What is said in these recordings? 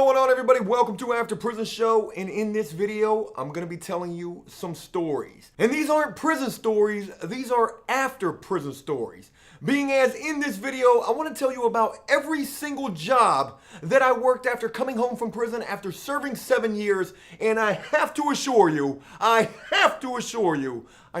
going on, everybody? Welcome to After Prison Show, and in this video, I'm going to be telling you some stories. And these aren't prison stories, these are after prison stories. Being as in this video, I want to tell you about every single job that I worked after coming home from prison after serving 7 years, and I have to assure you, I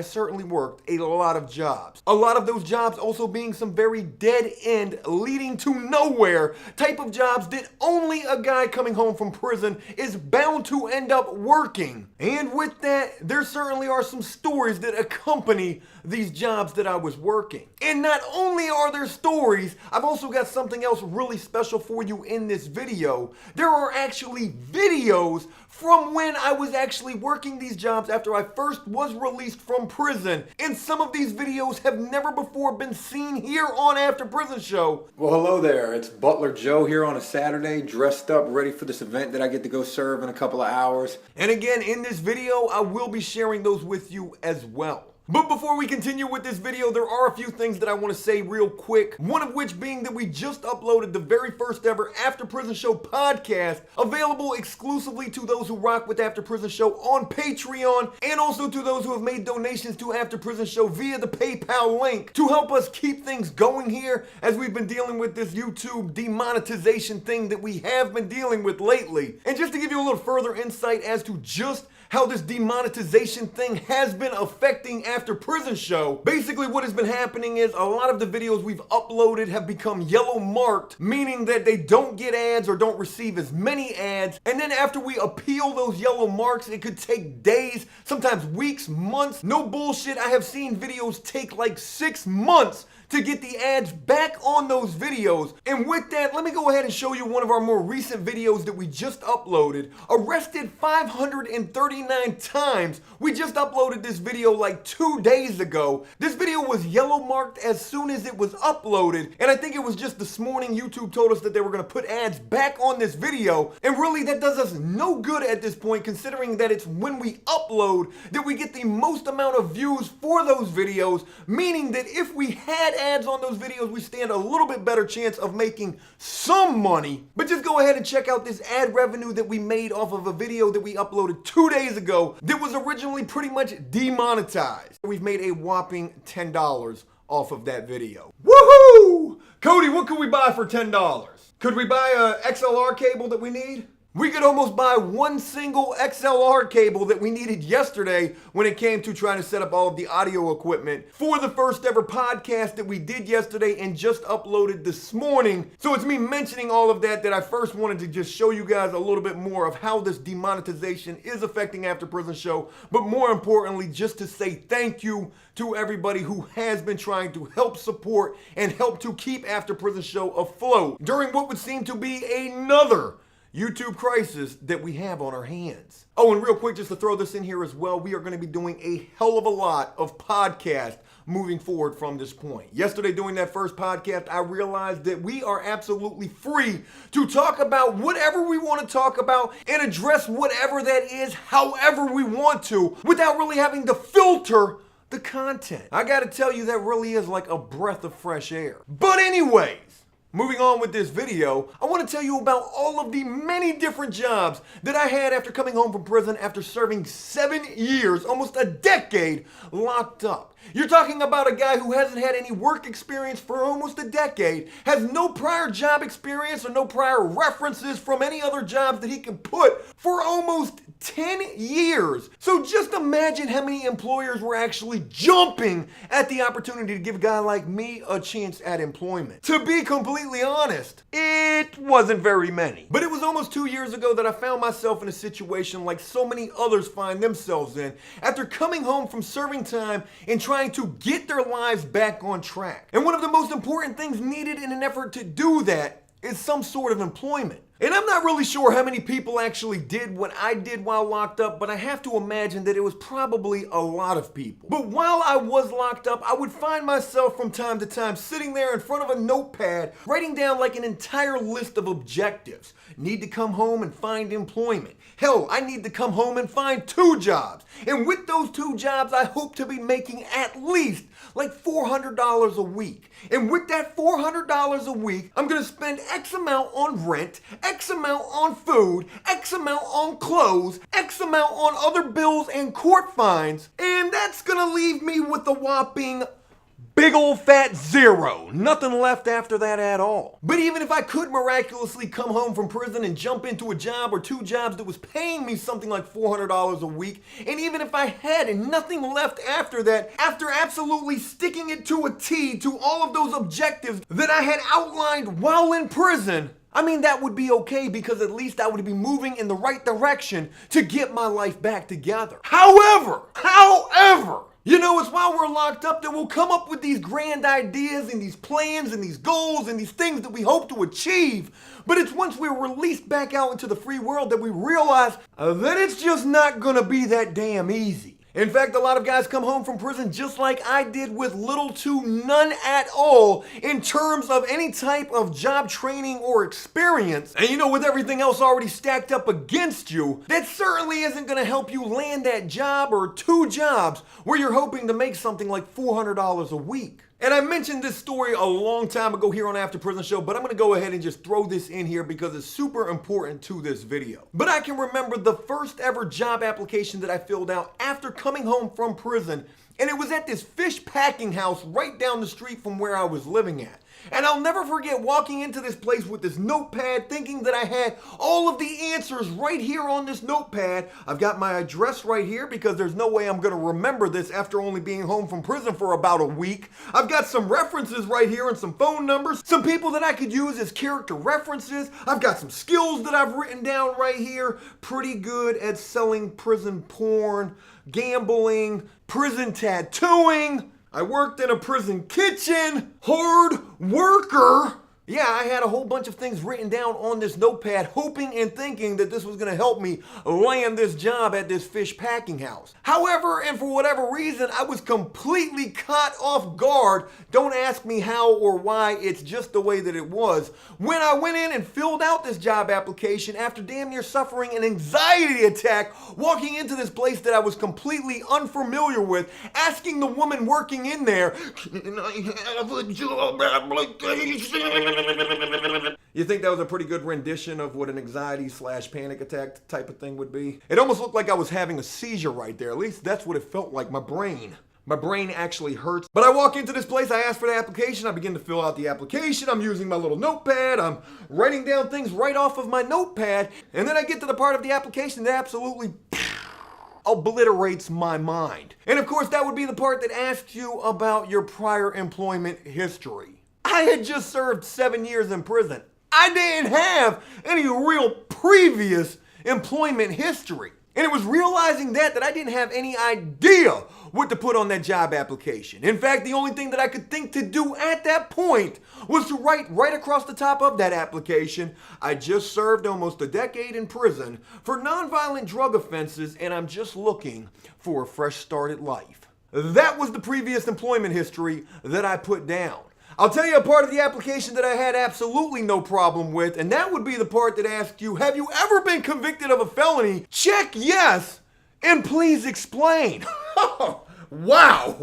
certainly worked a lot of jobs. A lot of those jobs also being some very dead end, leading to nowhere type of jobs that only a guy coming home from prison is bound to end up working. And with that, there certainly are some stories that accompany these jobs that I was working. And not only are there stories, I've also got something else really special for you in this video. There are actually videos from when I was actually working these jobs after I first was released from prison. And some of these videos have never before been seen here on After Prison Show. Well, hello there. It's Butler Joe here on a Saturday, dressed up, ready for this event that I get to go serve in a couple of hours. And again, in this video, I will be sharing those with you as well. But before we continue with this video, there are a few things that I want to say real quick. One of which being that we just uploaded the very first ever After Prison Show podcast, available exclusively to those who rock with After Prison Show on Patreon, and also to those who have made donations to After Prison Show via the PayPal link to help us keep things going here as we've been dealing with this YouTube demonetization thing that we have been dealing with lately. And just to give you a little further insight as to just how this demonetization thing has been affecting After Prison Show. Basically what has been happening is a lot of the videos we've uploaded have become yellow marked, meaning that they don't get ads or don't receive as many ads. And then after we appeal those yellow marks, it could take days, sometimes weeks, months. No bullshit, I have seen videos take like 6 months to get the ads back on those videos. And with that, let me go ahead and show you one of our more recent videos that we just uploaded. Arrested 539 times. We just uploaded this video like 2 days ago. This video was yellow marked as soon as it was uploaded, and I think it was just this morning YouTube told us that they were gonna put ads back on this video, and really that does us no good at this point, considering that it's when we upload that we get the most amount of views for those videos, meaning that if we had ads on those videos, we stand a little bit better chance of making some money. But just go ahead and check out this ad revenue that we made off of a video that we uploaded 2 days ago that was originally pretty much demonetized. We've made a whopping $10 off of that video. Woohoo! Cody, what could we buy for $10? Could we buy a XLR cable that we need? We could almost buy one single XLR cable that we needed yesterday when it came to trying to set up all of the audio equipment for the first ever podcast that we did yesterday and just uploaded this morning. So it's me mentioning all of that I first wanted to just show you guys a little bit more of how this demonetization is affecting After Prison Show, but more importantly, just to say thank you to everybody who has been trying to help support and help to keep After Prison Show afloat during what would seem to be another YouTube crisis that we have on our hands. Oh, and real quick, just to throw this in here as well, we are going to be doing a hell of a lot of podcasts moving forward from this point. Yesterday, doing that first podcast, I realized that we are absolutely free to talk about whatever we want to talk about and address whatever that is, however we want to, without really having to filter the content. I got to tell you, that really is like a breath of fresh air. But anyways, moving on with this video, I want to tell you about all of the many different jobs that I had after coming home from prison after serving 7 years, almost a decade, locked up. You're talking about a guy who hasn't had any work experience for almost a decade, has no prior job experience or no prior references from any other jobs that he can put for almost 10 years. So just imagine how many employers were actually jumping at the opportunity to give a guy like me a chance at employment. To be completely honest, it wasn't very many. But it was almost 2 years ago that I found myself in a situation like so many others find themselves in after coming home from serving time and trying to get their lives back on track. And one of the most important things needed in an effort to do that is some sort of employment. And I'm not really sure how many people actually did what I did while locked up, but I have to imagine that it was probably a lot of people. But while I was locked up, I would find myself from time to time sitting there in front of a notepad, writing down like an entire list of objectives. Need to come home and find employment. Hell, I need to come home and find 2 jobs. And with those 2 jobs, I hope to be making at least like $400 a week. And with that $400 a week, I'm gonna spend X amount on rent, X amount on food, X amount on clothes, X amount on other bills and court fines, and that's gonna leave me with a whopping big old fat zero. Nothing left after that at all. But even if I could miraculously come home from prison and jump into a job or two jobs that was paying me something like $400 a week, and even if I had and nothing left after that, after absolutely sticking it to a T to all of those objectives that I had outlined while in prison, I mean, that would be okay because at least I would be moving in the right direction to get my life back together. However, you know, it's while we're locked up that we'll come up with these grand ideas and these plans and these goals and these things that we hope to achieve. But it's once we're released back out into the free world that we realize that it's just not gonna be that damn easy. In fact, a lot of guys come home from prison just like I did with little to none at all in terms of any type of job training or experience. And you know, with everything else already stacked up against you, that certainly isn't going to help you land that job or two jobs where you're hoping to make something like $400 a week. And I mentioned this story a long time ago here on After Prison Show, but I'm going to go ahead and just throw this in here because it's super important to this video. But I can remember the first ever job application that I filled out after coming home from prison, and it was at this fish packing house right down the street from where I was living at. And I'll never forget walking into this place with this notepad thinking that I had all of the answers right here on this notepad. I've got my address right here because there's no way I'm going to remember this after only being home from prison for about a week. I've got some references right here and some phone numbers, some people that I could use as character references. I've got some skills that I've written down right here. Pretty good at selling prison porn, gambling, prison tattooing. I worked in a prison kitchen, hard worker. Yeah, I had a whole bunch of things written down on this notepad, hoping and thinking that this was going to help me land this job at this fish packing house. However, and for whatever reason, I was completely caught off guard. Don't ask me how or why, it's just the way that it was. When I went in and filled out this job application after damn near suffering an anxiety attack, walking into this place that I was completely unfamiliar with, asking the woman working in there, "Can I have a job application?" You think that was a pretty good rendition of what an anxiety/panic attack type of thing would be? It almost looked like I was having a seizure right there. At least that's what it felt like. My brain actually hurts. But I walk into this place, I ask for the application, I begin to fill out the application, I'm using my little notepad, I'm writing down things right off of my notepad, and then I get to the part of the application that absolutely obliterates my mind. And of course, that would be the part that asks you about your prior employment history. I had just served 7 years in prison. I didn't have any real previous employment history. And it was realizing that I didn't have any idea what to put on that job application. In fact, the only thing that I could think to do at that point was to write right across the top of that application, "I just served almost a decade in prison for nonviolent drug offenses and I'm just looking for a fresh start at life." That was the previous employment history that I put down. I'll tell you a part of the application that I had absolutely no problem with, and that would be the part that asked you, have you ever been convicted of a felony? Check yes, and please explain. Wow.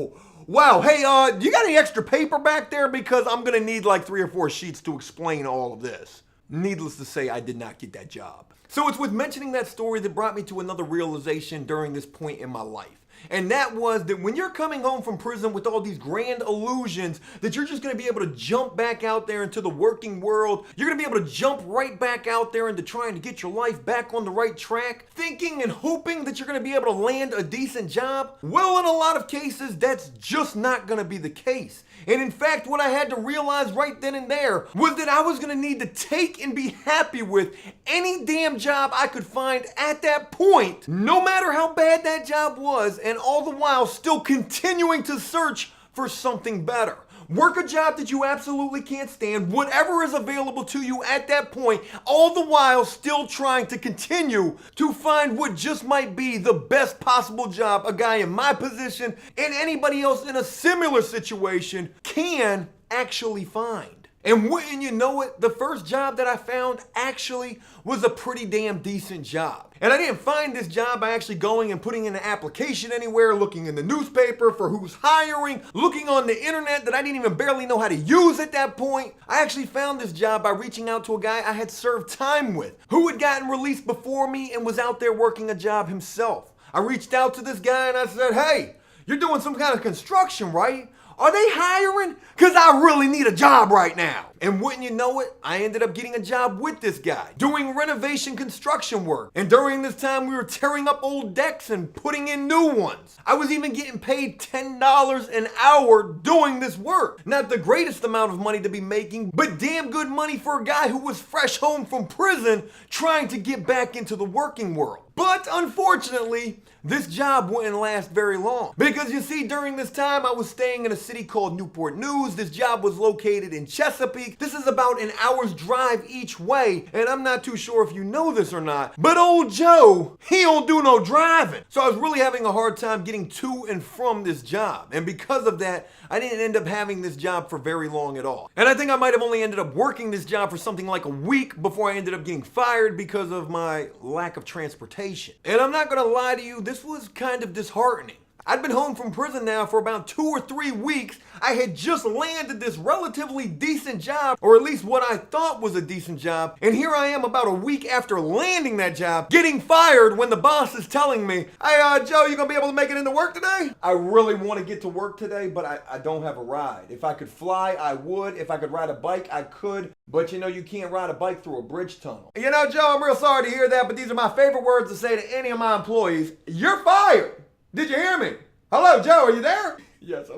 Hey, you got any extra paper back there? Because I'm gonna need like 3 or 4 sheets to explain all of this. Needless to say, I did not get that job. So it's with mentioning that story that brought me to another realization during this point in my life. And that was that when you're coming home from prison with all these grand illusions that you're just going to be able to jump back out there into the working world, you're going to be able to jump right back out there into trying to get your life back on the right track, thinking and hoping that you're going to be able to land a decent job, well, in a lot of cases, that's just not going to be the case. And in fact, what I had to realize right then and there was that I was going to need to take and be happy with any damn job I could find at that point, no matter how bad that job was, and all the while still continuing to search for something better. Work a job that you absolutely can't stand, whatever is available to you at that point, all the while still trying to continue to find what just might be the best possible job a guy in my position and anybody else in a similar situation can actually find. And wouldn't you know it, the first job that I found actually was a pretty damn decent job. And I didn't find this job by actually going and putting in an application anywhere, looking in the newspaper for who's hiring, looking on the internet that I didn't even barely know how to use at that point. I actually found this job by reaching out to a guy I had served time with, who had gotten released before me and was out there working a job himself. I reached out to this guy and I said, hey, you're doing some kind of construction, right? Are they hiring? Because I really need a job right now. And wouldn't you know it, I ended up getting a job with this guy, doing renovation construction work. And during this time, we were tearing up old decks and putting in new ones. I was even getting paid $10 an hour doing this work. Not the greatest amount of money to be making, but damn good money for a guy who was fresh home from prison trying to get back into the working world. But unfortunately, this job wouldn't last very long. Because you see, during this time, I was staying in a city called Newport News. This job was located in Chesapeake. This is about an hour's drive each way. And I'm not too sure if you know this or not, but old Joe, he don't do no driving. So I was really having a hard time getting to and from this job. And because of that, I didn't end up having this job for very long at all. And I think I might have only ended up working this job for something like a week before I ended up getting fired because of my lack of transportation. And I'm not gonna lie to you, this was kind of disheartening. I'd been home from prison now for about 2 or 3 weeks. I had just landed this relatively decent job, or at least what I thought was a decent job. And here I am about a week after landing that job, getting fired when the boss is telling me, hey, Joe, you gonna be able to make it into work today? I really wanna get to work today, but I don't have a ride. If I could fly, I would. If I could ride a bike, I could. But you know, you can't ride a bike through a bridge tunnel. You know, Joe, I'm real sorry to hear that, but these are my favorite words to say to any of my employees. You're fired. Did you hear me? Hello, Joe, are you there? Yes,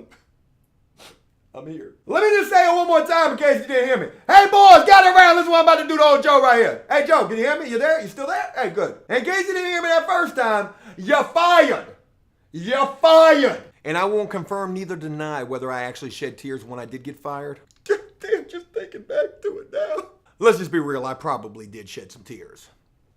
I'm here. Let me just say it one more time in case you didn't hear me. Hey, boys, gather around. This is what I'm about to do to old Joe right here. Hey, Joe, can you hear me? You there? You still there? Hey, good. In case you didn't hear me that first time, you're fired. You're fired. And I won't confirm neither deny whether I actually shed tears when I did get fired. Damn, just thinking back to it now. Let's just be real, I probably did shed some tears.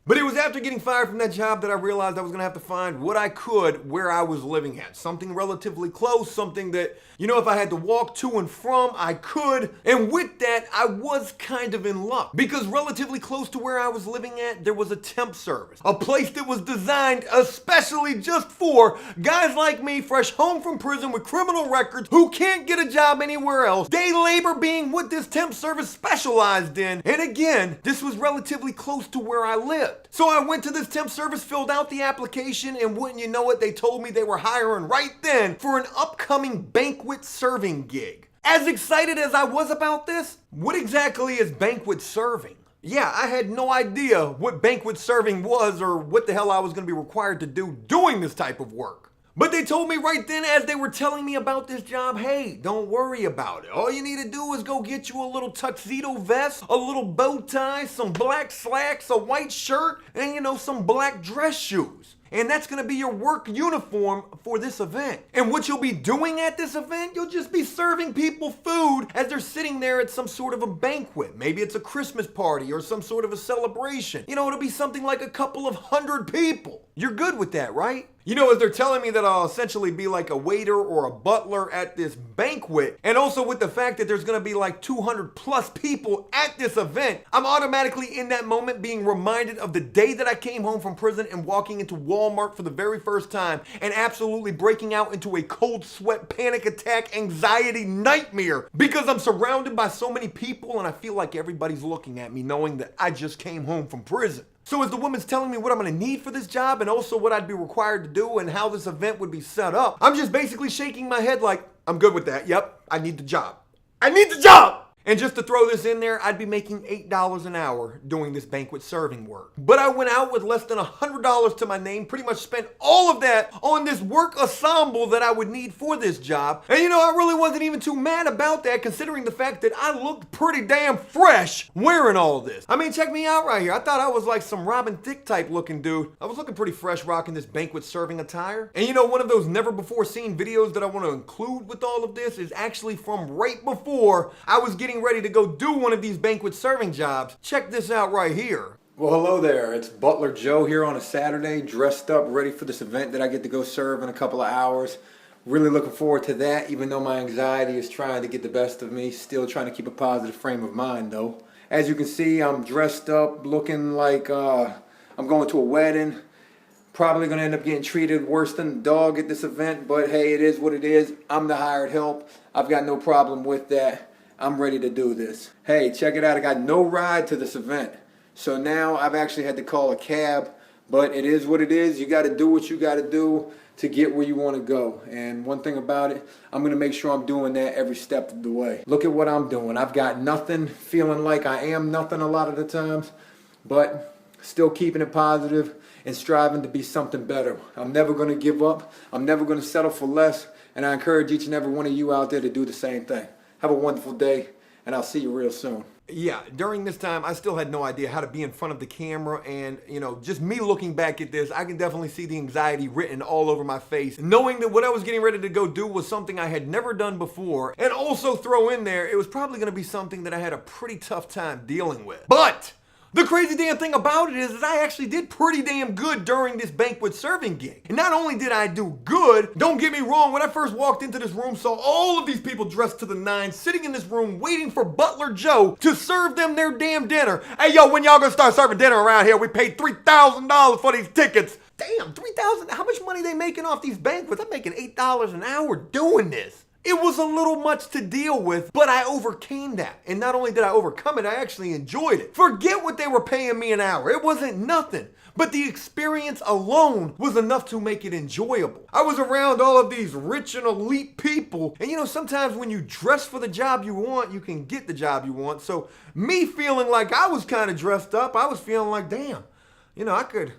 But it was after getting fired from that job that I realized I was gonna have to find what I could where I was living at. Something relatively close, something that, you know, if I had to walk to and from, I could. And with that, I was kind of in luck. Because relatively close to where I was living at, there was a temp service. A place that was designed especially just for guys like me, fresh home from prison with criminal records, who can't get a job anywhere else. Day labor being what this temp service specialized in. And again, this was relatively close to where I lived. So I went to this temp service, filled out the application, and wouldn't you know it, they told me they were hiring right then for an upcoming banquet serving gig. As excited as I was about this, what exactly is banquet serving? Yeah, I had no idea what banquet serving was or what the hell I was going to be required to do doing this type of work. But they told me right then as they were telling me about this job, hey, don't worry about it. All you need to do is go get you a little tuxedo vest, a little bow tie, some black slacks, a white shirt, and you know, some black dress shoes. And that's gonna be your work uniform for this event. And what you'll be doing at this event, you'll just be serving people food as they're sitting there at some sort of a banquet. Maybe it's a Christmas party or some sort of a celebration. You know, it'll be something like a couple of 100 people. You're good with that, right? You know, as they're telling me that I'll essentially be like a waiter or a butler at this banquet, and also with the fact that there's gonna be like 200 plus people at this event, I'm automatically in that moment being reminded of the day that I came home from prison and walking into Walmart for the very first time and absolutely breaking out into a cold sweat, panic attack, anxiety nightmare because I'm surrounded by so many people and I feel like everybody's looking at me knowing that I just came home from prison. So as the woman's telling me what I'm gonna need for this job and also what I'd be required to do and how this event would be set up, I'm just basically shaking my head like, I'm good with that. Yep, I need the job. I need the job! And just to throw this in there, I'd be making $8 an hour doing this banquet serving work. But I went out with less than $100 to my name, pretty much spent all of that on this work ensemble that I would need for this job. And you know, I really wasn't even too mad about that considering the fact that I looked pretty damn fresh wearing all this. I mean, check me out right here. I thought I was like some Robin Thicke type looking dude. I was looking pretty fresh rocking this banquet serving attire. And you know, one of those never before seen videos that I want to include with all of this is actually from right before I was getting ready to go do one of these banquet serving jobs. Check this out right here. Well, hello there. It's Butler Joe here on a Saturday, dressed up, ready for this event that I get to go serve in a couple of hours. Really looking forward to that, even though my anxiety is trying to get the best of me. Still trying to keep a positive frame of mind though. As you can see, I'm dressed up looking like I'm going to a wedding. Probably going to end up getting treated worse than a dog at this event, but hey, it is what it is. I'm the hired help. I've got no problem with that. I'm ready to do this. Hey, check it out. I got no ride to this event. So now I've actually had to call a cab, but it is what it is. You got to do what you got to do to get where you want to go. And one thing about it, I'm going to make sure I'm doing that every step of the way. Look at what I'm doing. I've got nothing, feeling like I am nothing a lot of the times, but still keeping it positive and striving to be something better. I'm never going to give up. I'm never going to settle for less. And I encourage each and every one of you out there to do the same thing. Have a wonderful day, and I'll see you real soon. Yeah, during this time, I still had no idea how to be in front of the camera, and, you know, just me looking back at this, I can definitely see the anxiety written all over my face, knowing that what I was getting ready to go do was something I had never done before, and also throw in there, it was probably going to be something that I had a pretty tough time dealing with. But the crazy damn thing about it is that I actually did pretty damn good during this banquet serving gig. And not only did I do good, don't get me wrong, when I first walked into this room, saw all of these people dressed to the nines sitting in this room waiting for Butler Joe to serve them their damn dinner. Hey, yo, when y'all gonna start serving dinner around here? We paid $3,000 for these tickets. Damn, $3,000? How much money they making off these banquets? I'm making $8 an hour doing this. It was a little much to deal with, but I overcame that. And not only did I overcome it, I actually enjoyed it. Forget what they were paying me an hour. It wasn't nothing. But the experience alone was enough to make it enjoyable. I was around all of these rich and elite people. And you know, sometimes when you dress for the job you want, you can get the job you want. So me feeling like I was kind of dressed up, I was feeling like, damn, you know, I could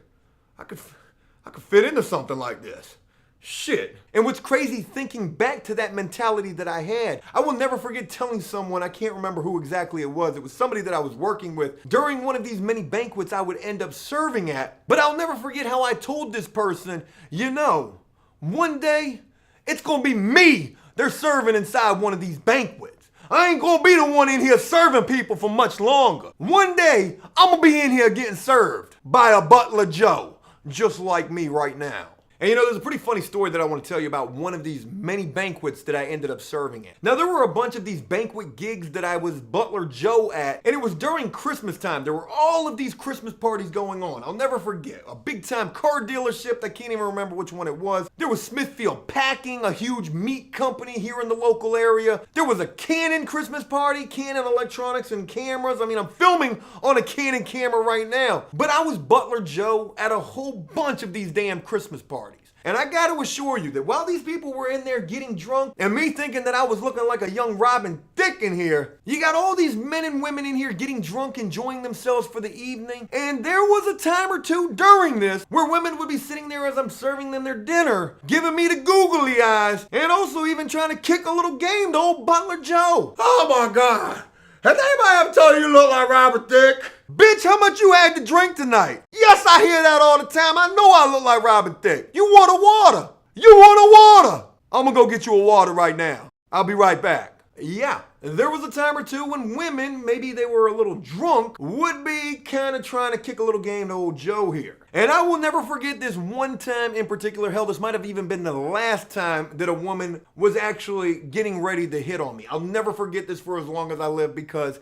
fit into something like this. Shit. And what's crazy, thinking back to that mentality that I had, I will never forget telling someone, I can't remember who exactly it was somebody that I was working with during one of these many banquets I would end up serving at, but I'll never forget how I told this person, you know, one day, it's gonna be me they're serving inside one of these banquets. I ain't gonna be the one in here serving people for much longer. One day, I'm gonna be in here getting served by a Butler Joe, just like me right now. And you know, there's a pretty funny story that I want to tell you about one of these many banquets that I ended up serving at. Now, there were a bunch of these banquet gigs that I was Butler Joe at, and it was during Christmas time. There were all of these Christmas parties going on. I'll never forget. A big time car dealership, I can't even remember which one it was. There was Smithfield Packing, a huge meat company here in the local area. There was a Canon Christmas party, Canon Electronics and Cameras. I mean, I'm filming on a Canon camera right now. But I was Butler Joe at a whole bunch of these damn Christmas parties. And I got to assure you that while these people were in there getting drunk and me thinking that I was looking like a young Robin Thicke in here, you got all these men and women in here getting drunk, enjoying themselves for the evening. And there was a time or two during this where women would be sitting there as I'm serving them their dinner, giving me the googly eyes, and also even trying to kick a little game to old Butler Joe. Oh my God. Has anybody ever told you look like Robert Thicke? Bitch, how much you had to drink tonight? Yes, I hear that all the time. I know I look like Robert Thicke. You want a water? You want a water? I'm gonna go get you a water right now. I'll be right back. Yeah, there was a time or two when women, maybe they were a little drunk, would be kind of trying to kick a little game to old Joe here. And I will never forget this one time in particular. Hell, this might have even been the last time that a woman was actually getting ready to hit on me. I'll never forget this for as long as I live because,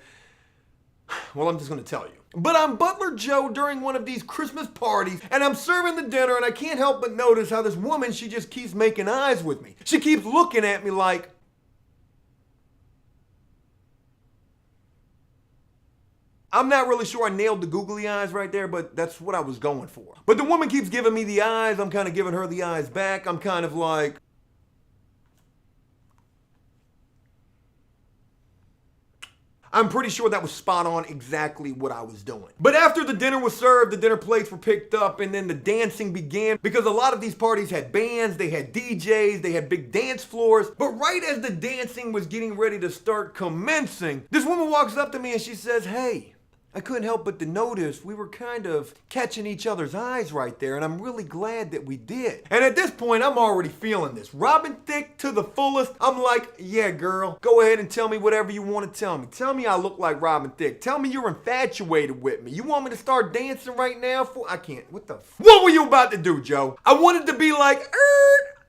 well, I'm just gonna tell you. But I'm Butler Joe during one of these Christmas parties, and I'm serving the dinner, and I can't help but notice how this woman, she just keeps making eyes with me. She keeps looking at me like, I'm not really sure I nailed the googly eyes right there, but that's what I was going for. But the woman keeps giving me the eyes. I'm kind of giving her the eyes back. I'm kind of like, I'm pretty sure that was spot on exactly what I was doing. But after the dinner was served, the dinner plates were picked up, and then the dancing began because a lot of these parties had bands, they had DJs, they had big dance floors. But right as the dancing was getting ready to start commencing, this woman walks up to me and she says, hey, I couldn't help but to notice we were kind of catching each other's eyes right there, and I'm really glad that we did. And at this point, I'm already feeling this. Robin Thicke to the fullest. I'm like, yeah, girl, go ahead and tell me whatever you want to tell me. Tell me I look like Robin Thicke. Tell me you're infatuated with me. You want me to start dancing right now? I can't. What were you about to do, Joe? I wanted to be like,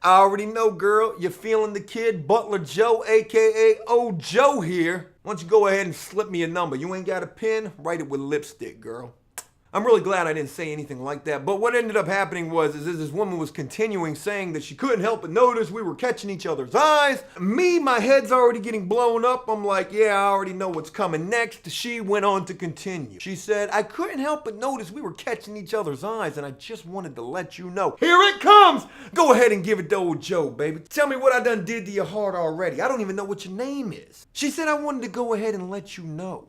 I already know, girl. You're feeling the kid, Butler Joe, aka Old Joe here. Why don't you go ahead and slip me a number? You ain't got a pen? Write it with lipstick, girl. I'm really glad I didn't say anything like that, but what ended up happening was this woman was continuing saying that she couldn't help but notice we were catching each other's eyes. Me, my head's already getting blown up. I'm like, yeah, I already know what's coming next. She went on to continue. She said, I couldn't help but notice we were catching each other's eyes, and I just wanted to let you know. Here it comes! Go ahead and give it to Old Joe, baby. Tell me what I done did to your heart already. I don't even know what your name is. She said, I wanted to go ahead and let you know.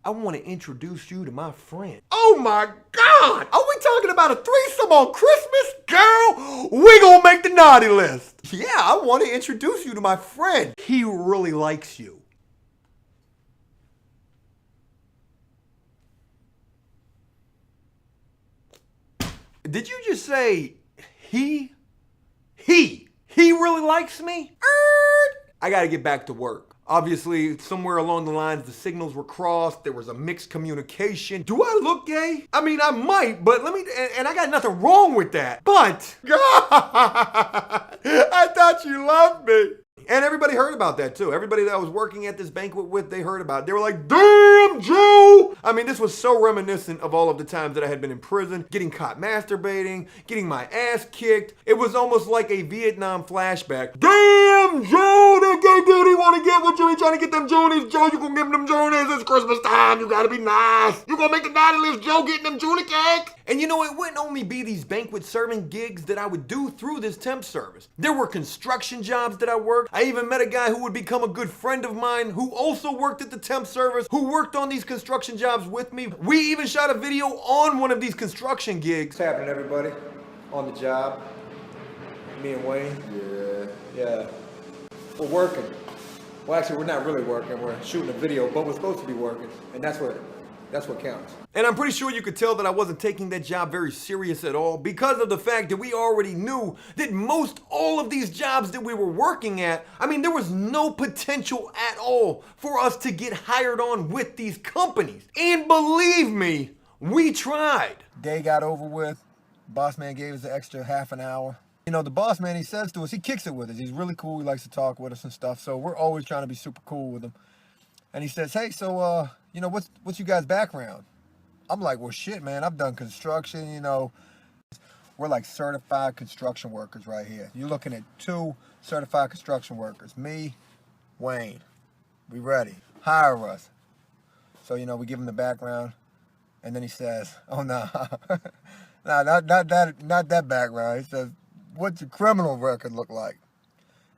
I want to introduce you to my friend. Oh my God! Are we talking about a threesome on Christmas? Girl, we gonna make the naughty list. Yeah, I want to introduce you to my friend. He really likes you. Did you just say he really likes me? I gotta get back to work. Obviously, somewhere along the lines, the signals were crossed. There was a mixed communication. Do I look gay? I mean, I might, but and I got nothing wrong with that. But, God, I thought you loved me. And everybody heard about that too. Everybody that I was working at this banquet with, they heard about it. They were like, damn, Joe! I mean, this was so reminiscent of all of the times that I had been in prison, getting caught masturbating, getting my ass kicked. It was almost like a Vietnam flashback. Damn, Joe, that gay dude, he wanna get with you. He trying to get them Junies. Joe, you gonna give him them Junies. It's Christmas time. You gotta be nice. You gonna make the naughty list, Joe, getting them Junie cake. And you know, it wouldn't only be these banquet serving gigs that I would do through this temp service. There were construction jobs that I worked. I even met a guy who would become a good friend of mine who also worked at the temp service, who worked on these construction jobs with me. We even shot a video on one of these construction gigs. What's happening, everybody? On the job. Me and Wayne. Yeah. We're working. Well, actually, we're not really working. We're shooting a video, but we're supposed to be working, and that's what counts. And I'm pretty sure you could tell that I wasn't taking that job very serious at all because of the fact that we already knew that most all of these jobs that we were working at, I mean, there was no potential at all for us to get hired on with these companies. And believe me, we tried. Day got over with. Boss man gave us the extra half an hour. You know, the boss man, he says to us, he kicks it with us. He's really cool. He likes to talk with us and stuff. So we're always trying to be super cool with him. And he says, hey, so, you know, what's you guys' background? I'm like, well, shit, man, I've done construction, you know. We're like certified construction workers right here. You're looking at 2 certified construction workers. Me, Wayne. We ready. Hire us. So, you know, we give him the background. And then he says, oh, no. Nah, not that background. He says, what's your criminal record look like?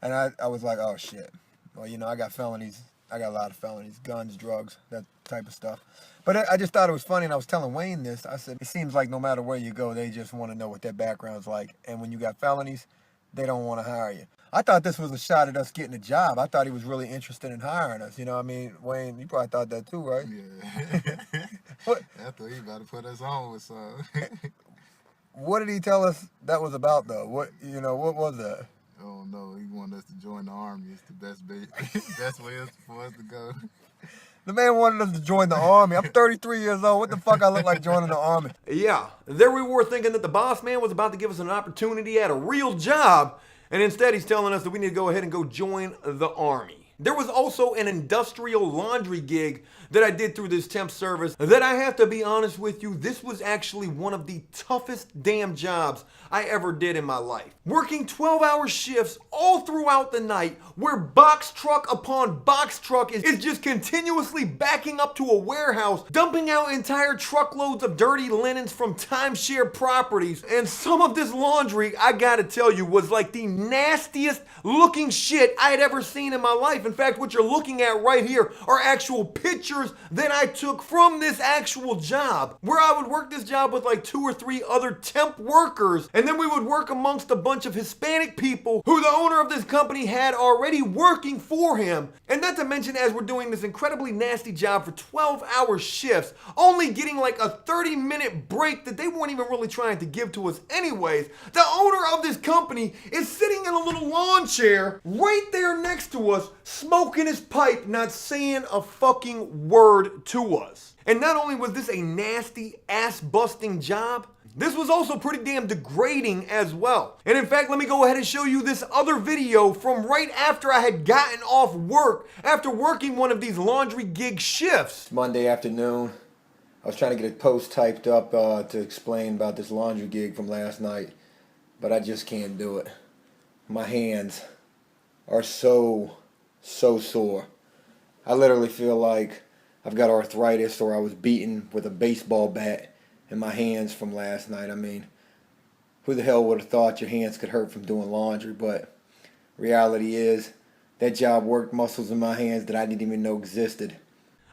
And I was like, oh, shit. Well, you know, I got felonies. I got a lot of felonies, guns, drugs, that type of stuff. But I just thought it was funny, and I was telling Wayne this. I said, it seems like no matter where you go, they just want to know what their background's like. And when you got felonies, they don't want to hire you. I thought this was a shot at us getting a job. I thought he was really interested in hiring us. You know what I mean? Wayne, you probably thought that too, right? Yeah. What? I thought he about to put us on with some. What did he tell us that was about, though? What was that? Oh no, he wanted us to join the army. It's the best way for us to go. The man wanted us to join the army. I'm 33 years old. What the fuck I look like joining the army? Yeah, there we were thinking that the boss man was about to give us an opportunity at a real job, and instead he's telling us that we need to go ahead and go join the army. There was also an industrial laundry gig that I did through this temp service that I have to be honest with you, this was actually one of the toughest damn jobs I ever did in my life. Working 12-hour shifts all throughout the night where box truck upon box truck is just continuously backing up to a warehouse, dumping out entire truckloads of dirty linens from timeshare properties. And some of this laundry, I gotta tell you, was like the nastiest looking shit I had ever seen in my life. In fact, what you're looking at right here are actual pictures that I took from this actual job, where I would work this job with like 2 or 3 other temp workers, and then we would work amongst a bunch of Hispanic people who the owner of this company had already working for him. And not to mention, as we're doing this incredibly nasty job for 12-hour shifts, only getting like a 30-minute break that they weren't even really trying to give to us anyways, the owner of this company is sitting in a little lawn chair right there next to us, smoking his pipe, not saying a fucking word to us. And not only was this a nasty, ass-busting job, This was also pretty damn degrading as well. And in fact, let me go ahead and show you this other video from right after I had gotten off work after working one of these laundry gig shifts. Monday afternoon. I was trying to get a post typed up to explain about this laundry gig from last night, but I just can't do it. My hands are so sore. I literally feel like I've got arthritis or I was beaten with a baseball bat in my hands from last night. I mean, who the hell would have thought your hands could hurt from doing laundry? But reality is, that job worked muscles in my hands that I didn't even know existed.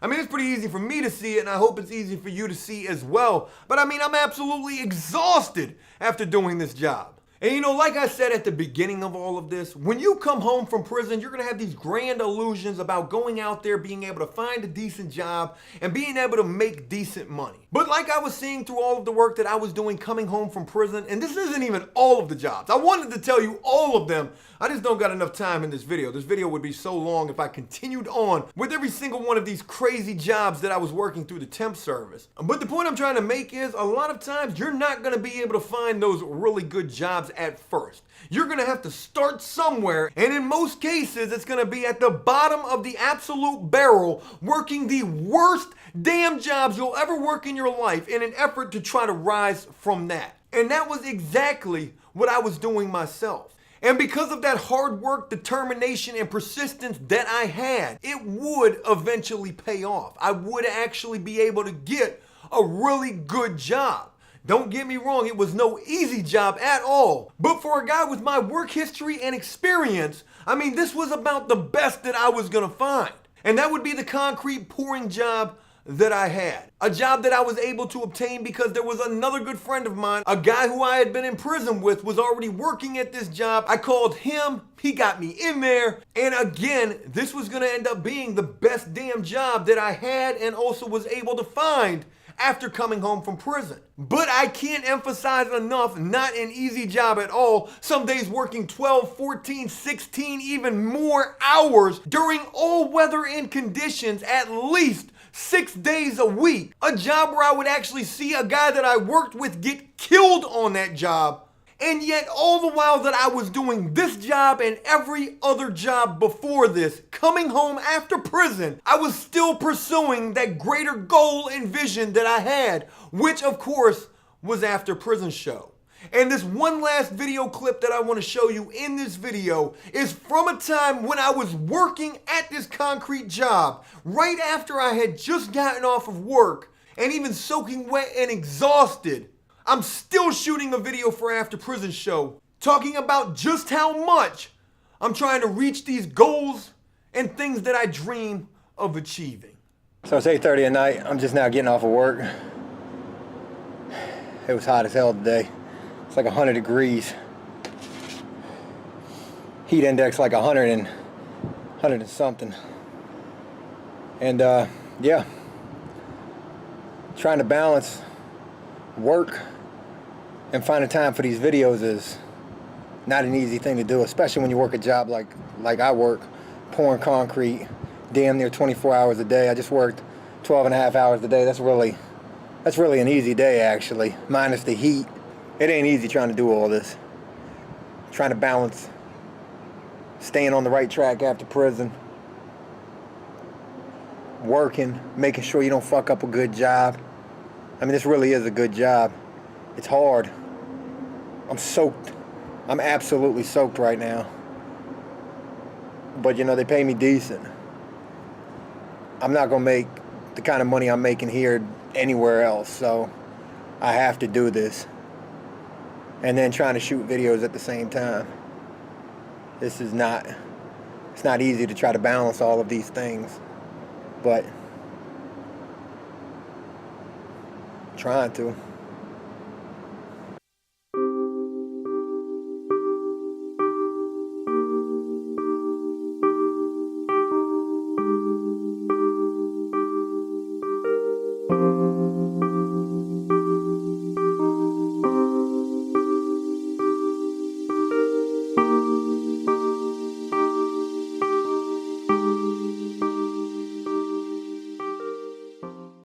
I mean, it's pretty easy for me to see it, and I hope it's easy for you to see as well. But I mean, I'm absolutely exhausted after doing this job. And you know, like I said at the beginning of all of this, when you come home from prison, you're going to have these grand illusions about going out there, being able to find a decent job, and being able to make decent money. But like I was seeing through all of the work that I was doing coming home from prison, and this isn't even all of the jobs. I wanted to tell you all of them. I just don't got enough time in this video. This video would be so long if I continued on with every single one of these crazy jobs that I was working through the temp service. But the point I'm trying to make is a lot of times you're not going to be able to find those really good jobs at first. You're going to have to start somewhere, and in most cases it's going to be at the bottom of the absolute barrel, working the worst damn jobs you'll ever work in your life in an effort to try to rise from that. And that was exactly what I was doing myself. And because of that hard work, determination, and persistence that I had, it would eventually pay off. I would actually be able to get a really good job. Don't get me wrong, it was no easy job at all. But for a guy with my work history and experience, I mean, this was about the best that I was gonna find. And that would be the concrete pouring job that I had. A job that I was able to obtain because there was another good friend of mine, a guy who I had been in prison with, was already working at this job. I called him, he got me in there, and again, this was gonna end up being the best damn job that I had and also was able to find after coming home from prison. But I can't emphasize enough, not an easy job at all. Some days working 12, 14, 16, even more hours during all weather and conditions, at least 6 days a week. A job where I would actually see a guy that I worked with get killed on that job. And yet all the while that I was doing this job and every other job before this, coming home after prison, I was still pursuing that greater goal and vision that I had, which of course was AfterPrisonShow. And this one last video clip that I want to show you in this video is from a time when I was working at this concrete job, right after I had just gotten off of work and even soaking wet and exhausted. I'm still shooting a video for AfterPrisonShow talking about just how much I'm trying to reach these goals and things that I dream of achieving. So it's 8:30 at night. I'm just now getting off of work. It was hot as hell today. It's like 100 degrees. Heat index like 100 and something. And yeah, trying to balance work and finding time for these videos is not an easy thing to do, especially when you work a job like I work, pouring concrete damn near 24 hours a day. I just worked 12 and a half hours a day. That's really an easy day, actually, minus the heat. It ain't easy trying to do all this. Trying to balance staying on the right track after prison, working, making sure you don't fuck up a good job. I mean, this really is a good job. It's hard. I'm soaked. I'm absolutely soaked right now. But you know, they pay me decent. I'm not gonna make the kind of money I'm making here anywhere else, so I have to do this. And then trying to shoot videos at the same time. It's not easy to try to balance all of these things, but trying to.